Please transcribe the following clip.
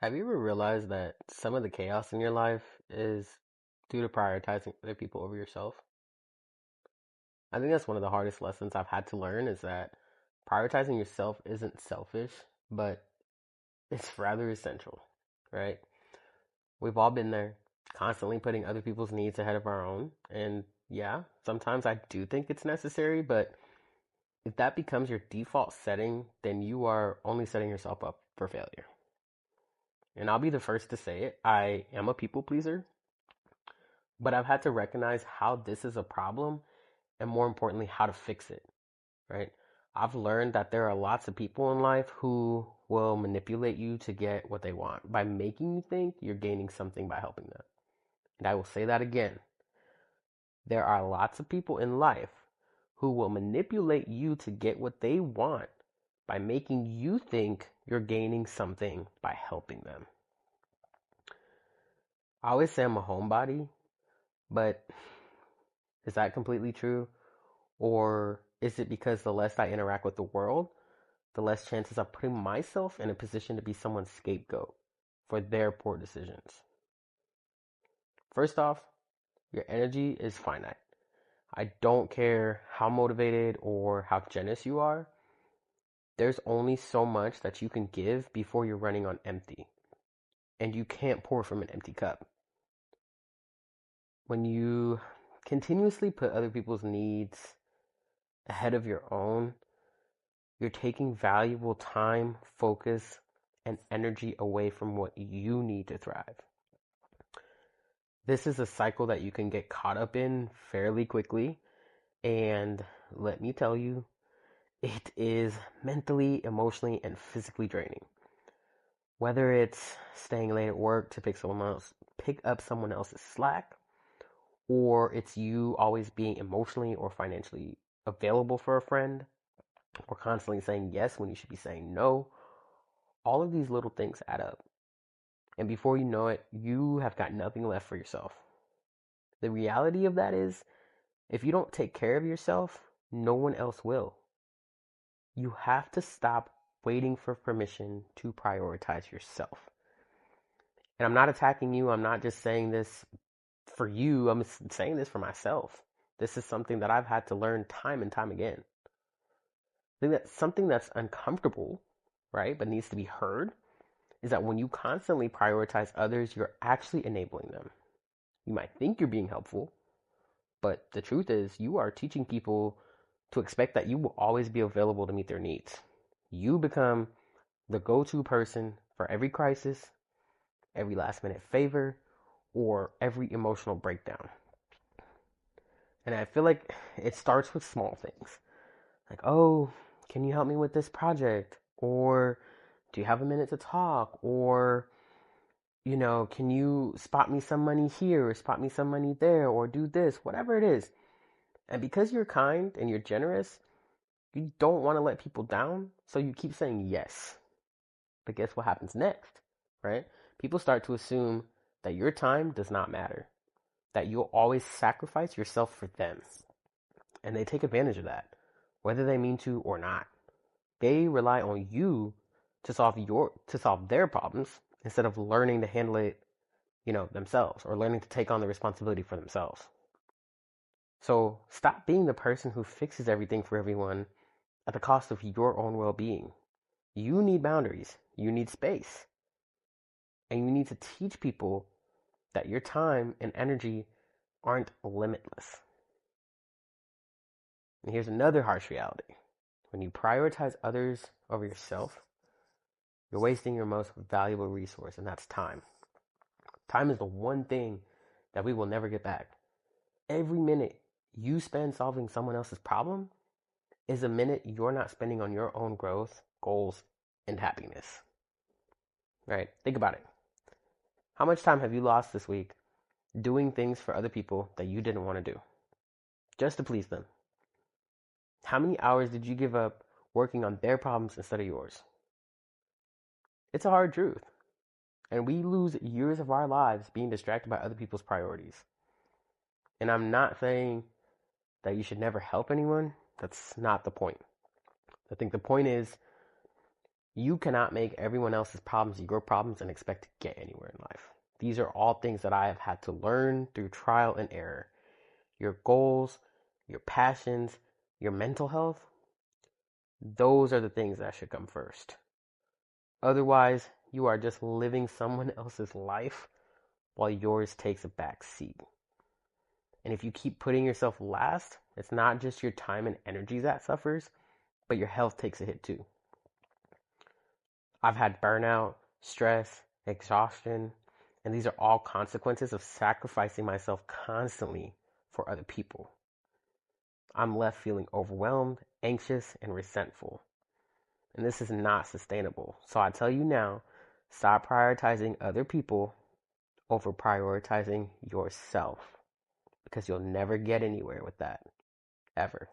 Have you ever realized that some of the chaos in your life is due to prioritizing other people over yourself? I think that's one of the hardest lessons I've had to learn is that prioritizing yourself isn't selfish, but it's rather essential, right? We've all been there, constantly putting other people's needs ahead of our own. And yeah, sometimes I do think it's necessary, but if that becomes your default setting, then you are only setting yourself up for failure. And I'll be the first to say it. I am a people pleaser, but I've had to recognize how this is a problem and more importantly, how to fix it, right? I've learned that there are lots of people in life who will manipulate you to get what they want by making you think you're gaining something by helping them. And I will say that again. There are lots of people in life who will manipulate you to get what they want by making you think you're gaining something by helping them. I always say I'm a homebody, but is that completely true? Or is it because the less I interact with the world, the less chances of putting myself in a position to be someone's scapegoat for their poor decisions? First off, your energy is finite. I don't care how motivated or how generous you are. There's only so much that you can give before you're running on empty. And you can't pour from an empty cup. When you continuously put other people's needs ahead of your own, you're taking valuable time, focus, and energy away from what you need to thrive. This is a cycle that you can get caught up in fairly quickly. And let me tell you, it is mentally, emotionally, and physically draining. Whether it's staying late at work to pick up someone else's slack, or it's you always being emotionally or financially available for a friend, or constantly saying yes when you should be saying no, all of these little things add up. And before you know it, you have got nothing left for yourself. The reality of that is, if you don't take care of yourself, no one else will. You have to stop waiting for permission to prioritize yourself. And I'm not attacking you. I'm not just saying this for you. I'm saying this for myself. This is something that I've had to learn time and time again. I think that something that's uncomfortable, right, but needs to be heard is that when you constantly prioritize others, you're actually enabling them. You might think you're being helpful, but the truth is you are teaching people to expect that you will always be available to meet their needs. You become the go-to person for every crisis, every last-minute favor, or every emotional breakdown. And I feel like it starts with small things. Like, oh, can you help me with this project? Or do you have a minute to talk? Or, can you spot me some money here or spot me some money there or do this, whatever it is. And because you're kind and you're generous, you don't want to let people down. So you keep saying yes. But guess what happens next, right? People start to assume that your time does not matter, that you'll always sacrifice yourself for them. And they take advantage of that, whether they mean to or not. They rely on you to solve their problems instead of learning to handle it, themselves, or learning to take on the responsibility for themselves. So stop being the person who fixes everything for everyone at the cost of your own well-being. You need boundaries. You need space. And you need to teach people that your time and energy aren't limitless. And here's another harsh reality. When you prioritize others over yourself, you're wasting your most valuable resource, and that's time. Time is the one thing that we will never get back. Every minute you spend solving someone else's problem is a minute you're not spending on your own growth, goals, and happiness. Right? Think about it. How much time have you lost this week doing things for other people that you didn't want to do, just to please them? How many hours did you give up working on their problems instead of yours? It's a hard truth. And we lose years of our lives being distracted by other people's priorities. And I'm not saying that you should never help anyone. That's not the point. I think the point is You cannot make everyone else's problems your problems and expect to get anywhere in life. These are all things that I have had to learn through trial and error. Your goals, your passions, your mental health, those are the things that should come first. Otherwise, you are just living someone else's life while yours takes a back seat. And if you keep putting yourself last, it's not just your time and energy that suffers, but your health takes a hit too. I've had burnout, stress, exhaustion, and these are all consequences of sacrificing myself constantly for other people. I'm left feeling overwhelmed, anxious, and resentful. And this is not sustainable. So I tell you now, stop prioritizing other people over prioritizing yourself because you'll never get anywhere with that, ever.